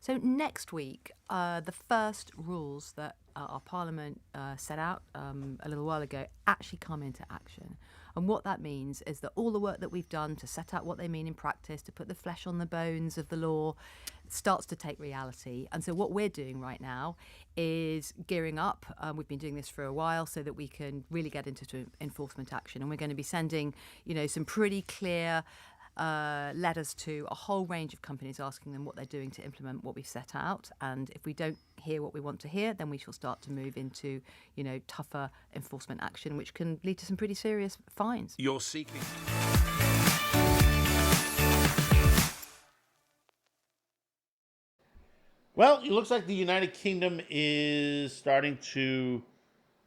So next week, the first rules that our Parliament set out a little while ago actually come into action. And what that means is that all the work that we've done to set out what they mean in practice, to put the flesh on the bones of the law, starts to take reality. And so what we're doing right now is gearing up. We've been doing this for a while so that we can really get into enforcement action. And we're going to be sending, some pretty clear letters to a whole range of companies asking them what they're doing to implement what we've set out. And if we don't hear what we want to hear, then we shall start to move into, tougher enforcement action, which can lead to some pretty serious fines. You're seeking. Well, it looks like the United Kingdom is starting to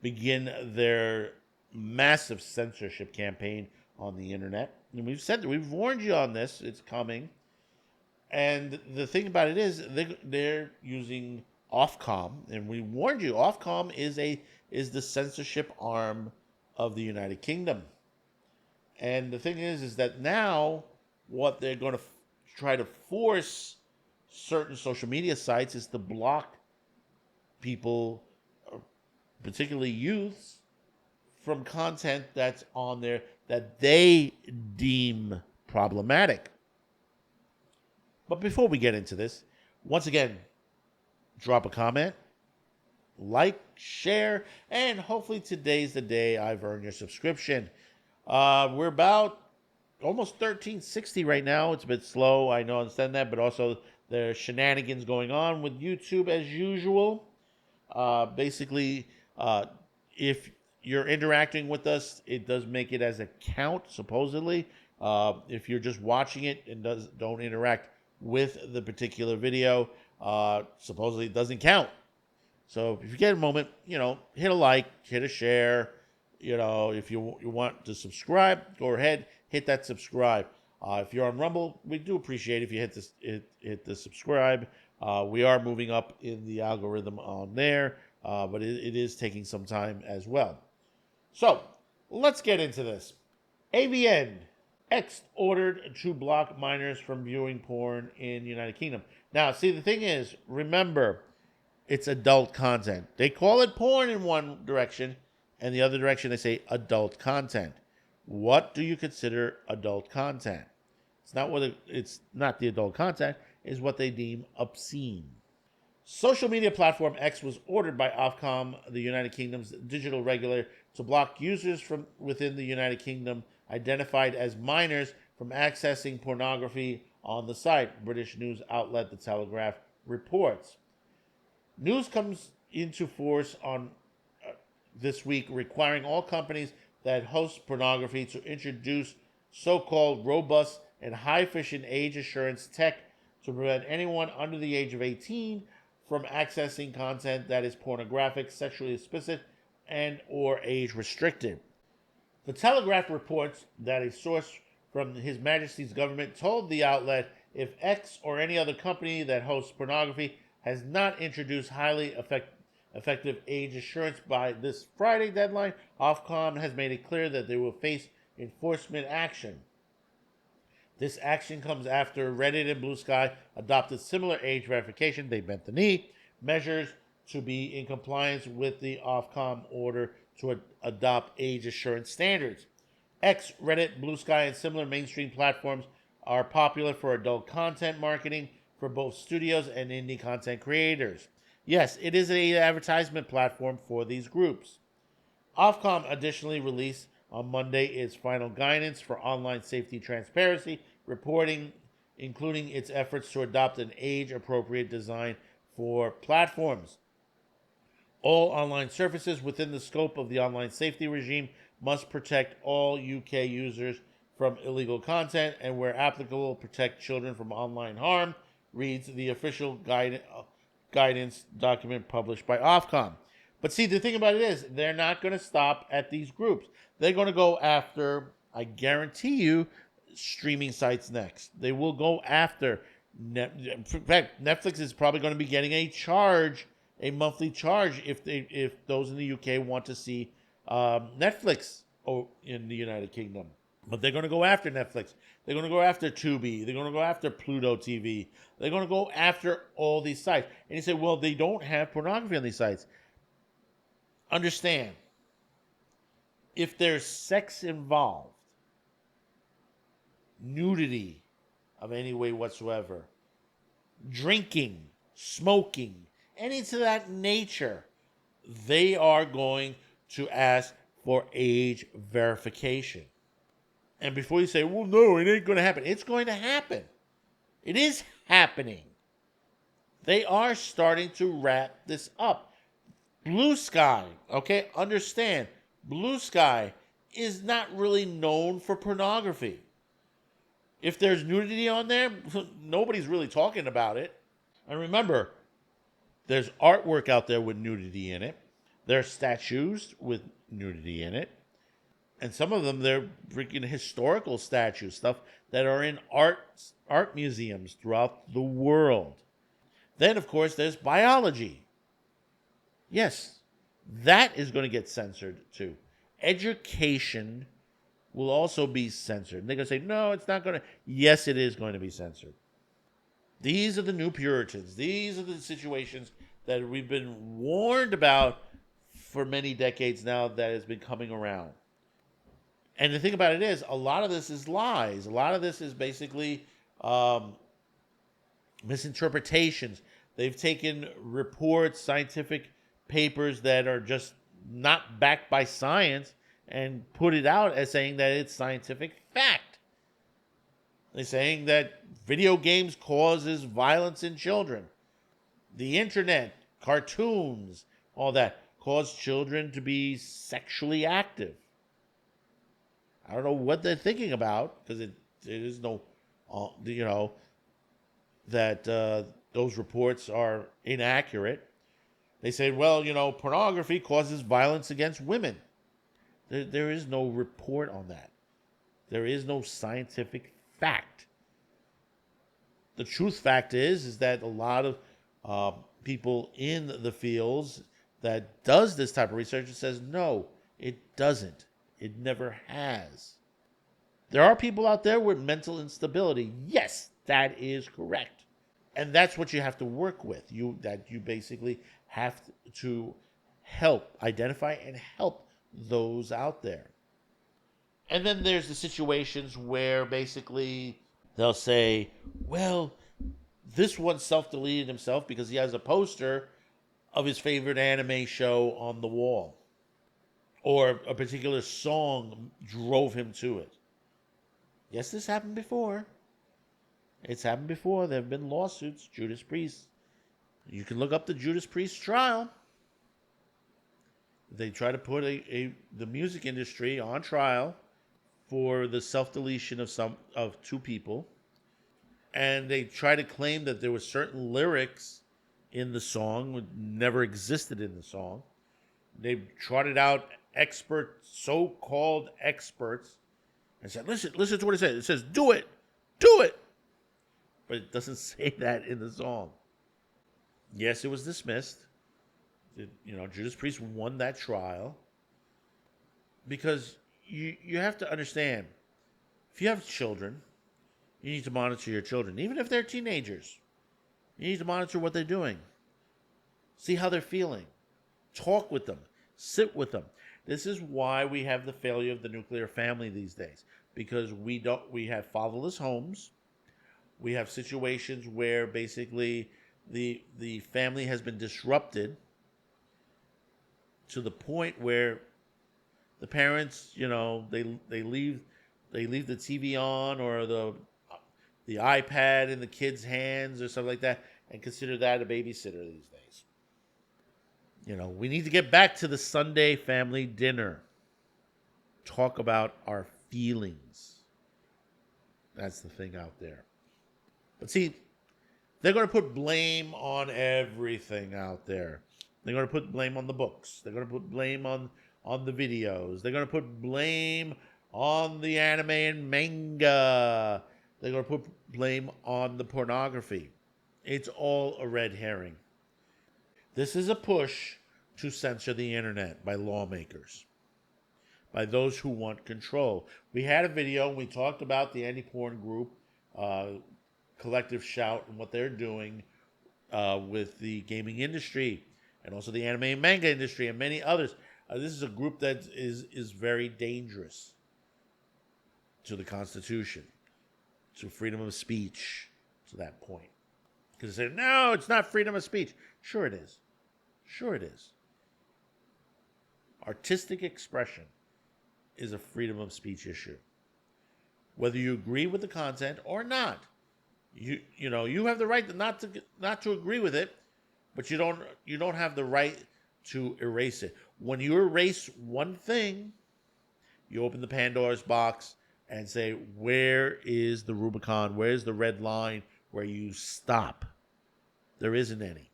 begin their massive censorship campaign on the internet. And we've warned you on this, it's coming. And the thing about it is they're using Ofcom, and we warned you, Ofcom is the censorship arm of the United Kingdom. And the thing is that now what they're going to try to force certain social media sites is to block people, particularly youths, from content that's on there that they deem problematic. But before we get into this, once again, drop a comment, like, share, and hopefully today's the day I've earned your subscription. We're about almost 1360 right now. It's a bit slow, I know, understand that, but also there's shenanigans going on with YouTube as usual. Basically, if you're interacting with us, it does make it as a count, supposedly. If you're just watching it and don't interact with the particular video, supposedly it doesn't count. So if you get a moment, hit a like, hit a share. If you want to subscribe, go ahead, hit that subscribe. If you're on Rumble, we do appreciate if you hit the subscribe. We are moving up in the algorithm on there, but it is taking some time as well. So let's get into this. AVN X ordered to block minors from viewing porn in the United Kingdom. Now, see, the thing is, remember, it's adult content. They call it porn in one direction, and the other direction they say adult content. What do you consider adult content? It's not the adult content, is what they deem obscene. Social media platform X was ordered by Ofcom, the United Kingdom's digital regulator, to block users from within the United Kingdom identified as minors from accessing pornography on the site, British news outlet The Telegraph reports. News comes into force on this week, requiring all companies that host pornography to introduce so-called robust and high-efficient age assurance tech to prevent anyone under the age of 18 from accessing content that is pornographic, sexually explicit, and or age restricted. The Telegraph reports that a source from His Majesty's government told the outlet if X or any other company that hosts pornography has not introduced highly effective age assurance by this Friday deadline, Ofcom has made it clear that they will face enforcement action. This action comes after Reddit and Blue Sky adopted similar age verification, they bent the knee, measures to be in compliance with the Ofcom order to adopt age assurance standards. X, Reddit, Blue Sky, and similar mainstream platforms are popular for adult content marketing for both studios and indie content creators. Yes, it is an advertisement platform for these groups. Ofcom additionally released on Monday its final guidance for online safety transparency reporting, including its efforts to adopt an age-appropriate design for platforms. All online services within the scope of the online safety regime must protect all UK users from illegal content and, where applicable, protect children from online harm, reads the official guidance document published by Ofcom. But see, the thing about it is, they're not going to stop at these groups. They're going to go after, I guarantee you, streaming sites next. They will go after. In fact, Netflix is probably going to be getting a monthly charge, if those in the UK want to see Netflix in the United Kingdom. But they're going to go after Netflix. They're going to go after Tubi. They're going to go after Pluto TV. They're going to go after all these sites. And you say, well, they don't have pornography on these sites. Understand, if there's sex involved, nudity of any way whatsoever, drinking, smoking, any to that nature, they are going to ask for age verification. And before you say, well, no, it ain't going to happen, it's going to happen. It is happening. They are starting to wrap this up. Blue Sky, okay, understand, Blue Sky is not really known for pornography. If there's nudity on there, nobody's really talking about it. And remember, there's artwork out there with nudity in it. There are statues with nudity in it. And some of them, they're freaking historical statues, stuff that are in art museums throughout the world. Then, of course, there's biology. Yes, that is going to get censored too. Education will also be censored. And they're going to say, no, it's not going to. Yes, it is going to be censored. These are the new Puritans. These are the situations that we've been warned about for many decades now that has been coming around. And the thing about it is, a lot of this is lies. A lot of this is basically misinterpretations. They've taken reports, scientific papers that are just not backed by science and put it out as saying that it's scientific fact. They're saying that video games causes violence in children. The internet, cartoons, all that cause children to be sexually active. I don't know what they're thinking about because it is no, that those reports are inaccurate. They say, well, pornography causes violence against women. There is no report on that. There is no scientific fact. The truth fact is that a lot of people in the fields that does this type of research says, no, it doesn't. It never has. There are people out there with mental instability. Yes, that is correct. And that's what you have to work with. You basically have to help identify and help those out there. And then there's the situations where basically they'll say, well, this one self-deleted himself because he has a poster of his favorite anime show on the wall. Or a particular song drove him to it. Yes, this happened before. It's happened before. There have been lawsuits. Judas Priest. You can look up the Judas Priest trial. They try to put the music industry on trial for the self-deletion of two people. And they try to claim that there were certain lyrics in the song that never existed in the song. They trotted out so-called experts, and said, listen to what it says. It says, do it. But it doesn't say that in the song. Yes, it was dismissed. Judas Priest won that trial. Because you have to understand, if you have children, you need to monitor your children. Even if they're teenagers, you need to monitor what they're doing. See how they're feeling. Talk with them. Sit with them. This is why we have the failure of the nuclear family these days, because we have fatherless homes. We have situations where basically the family has been disrupted to the point where the parents, they leave the TV on or the iPad in the kids' hands or something like that, and consider that a babysitter these days. We need to get back to the Sunday family dinner. Talk about our feelings. That's the thing out there. But see, they're going to put blame on everything out there. They're going to put blame on the books. They're going to put blame on the videos. They're going to put blame on the anime and manga. They're going to put blame on the pornography. It's all a red herring. This is a push to censor the internet by lawmakers. by those who want control. We had a video and we talked about the anti-porn group, Collective Shout, and what they're doing with the gaming industry and also the anime and manga industry and many others. This is a group that is very dangerous to the Constitution, to freedom of speech, to that point. Because they say, no, it's not freedom of speech. Sure it is. Sure it is. Artistic expression is a freedom of speech issue. Whether you agree with the content or not. You have the right not to agree with it, but you don't have the right to erase it. When you erase one thing, you open the Pandora's box and say, where is the Rubicon? Where's the red line where you stop? There isn't any.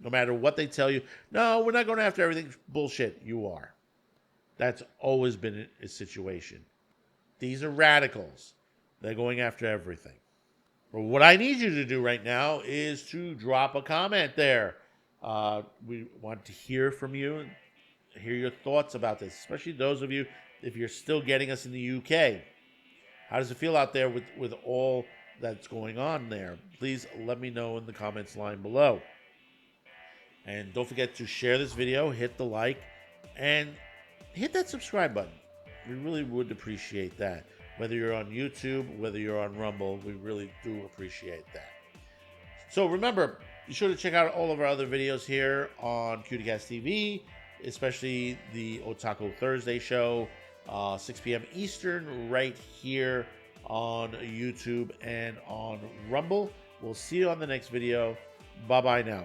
No matter what they tell you, no, we're not going after everything. Bullshit, you are. That's always been a situation. These are radicals. They're going after everything. But what I need you to do right now is to drop a comment there. We want to hear from you and hear your thoughts about this, especially those of you, if you're still getting us in the UK. How does it feel out there with all that's going on there? Please let me know in the comments line below. And don't forget to share this video, hit the like, and hit that subscribe button. We really would appreciate that. Whether you're on YouTube, whether you're on Rumble, we really do appreciate that. So remember, be sure to check out all of our other videos here on CutiCast TV, especially the Otaku Thursday show, 6 p.m. Eastern, right here on YouTube and on Rumble. We'll see you on the next video. Bye-bye now.